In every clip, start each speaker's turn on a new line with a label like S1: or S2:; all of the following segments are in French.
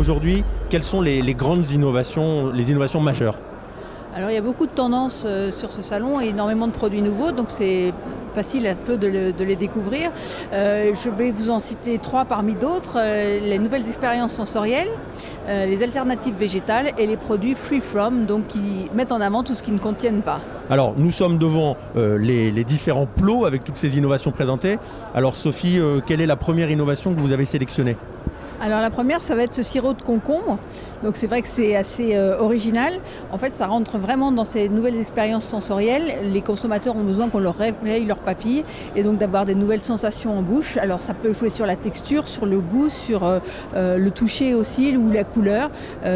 S1: aujourd'hui, quelles sont les grandes innovations, les innovations majeures?
S2: Alors il y a beaucoup de tendances sur ce salon et énormément de produits nouveaux, donc c'est facile un peu de les découvrir. Je vais vous en citer 3 parmi d'autres, les nouvelles expériences sensorielles, les alternatives végétales et les produits free from, donc qui mettent en avant tout ce qui ne contiennent pas.
S1: Alors nous sommes devant les différents plots avec toutes ces innovations présentées. Alors Sophie, quelle est la première innovation que vous avez sélectionnée?
S2: Alors la première, ça va être ce sirop de concombre. Donc c'est vrai que c'est assez original. En fait, ça rentre vraiment dans ces nouvelles expériences sensorielles. Les consommateurs ont besoin qu'on leur réveille leurs papilles et donc d'avoir des nouvelles sensations en bouche. Alors ça peut jouer sur la texture, sur le goût, sur le toucher aussi ou la couleur.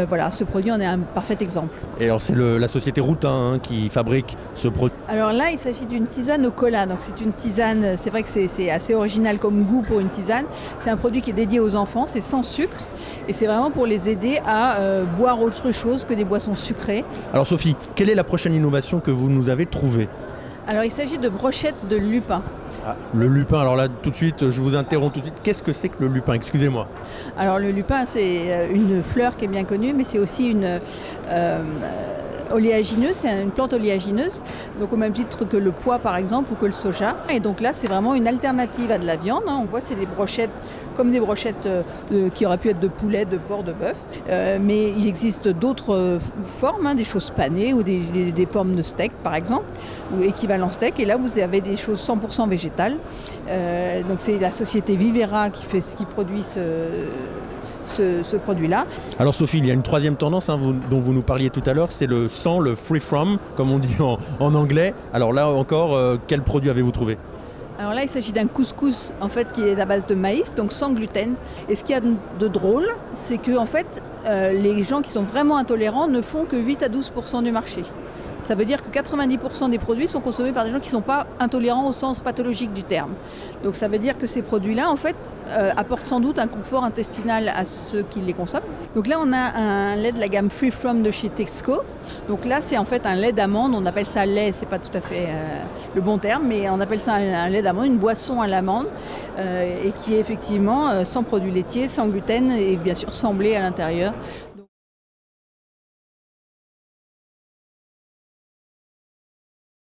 S2: Voilà, ce produit en est un parfait exemple.
S1: Et alors c'est la société Routin qui fabrique ce produit.
S2: Alors là, il s'agit d'une tisane au cola. Donc c'est une tisane, c'est vrai que c'est assez original comme goût pour une tisane. C'est un produit qui est dédié aux enfants, c'est sans sucre. Et c'est vraiment pour les aider à boire autre chose que des boissons sucrées.
S1: Alors Sophie, quelle est la prochaine innovation que vous nous avez trouvée?
S2: Alors il s'agit de brochettes de lupin.
S1: Le lupin, alors là tout de suite, je vous interromps tout de suite. Qu'est-ce que c'est que le lupin? Excusez-moi.
S2: Alors le lupin, c'est une fleur qui est bien connue, mais c'est aussi une oléagineuse, c'est une plante oléagineuse, donc au même titre que le pois par exemple ou que le soja. Et donc là, c'est vraiment une alternative à de la viande. On voit, c'est des brochettes comme des brochettes qui auraient pu être de poulet, de porc, de bœuf. Mais il existe d'autres formes, des choses panées ou des formes de steak par exemple, ou équivalent steak. Et là, vous avez des choses 100% végétales. Donc c'est la société Vivera qui produit ce produit-là.
S1: Alors Sophie, il y a une troisième tendance dont vous nous parliez tout à l'heure, c'est le sans, le free from, comme on dit en anglais. Alors là encore, quel produit avez-vous trouvé?
S2: Alors là, il s'agit d'un couscous en fait, qui est à base de maïs, donc sans gluten. Et ce qu'il y a de drôle, c'est que en fait, les gens qui sont vraiment intolérants ne font que 8 à 12% du marché. Ça veut dire que 90% des produits sont consommés par des gens qui ne sont pas intolérants au sens pathologique du terme. Donc ça veut dire que ces produits-là, en fait, apportent sans doute un confort intestinal à ceux qui les consomment. Donc là, on a un lait de la gamme Free From de chez Texco. Donc là, c'est en fait un lait d'amande. On appelle ça lait, c'est pas tout à fait le bon terme, mais on appelle ça un lait d'amande, une boisson à l'amande, et qui est effectivement sans produits laitiers, sans gluten et bien sûr sans blé à l'intérieur.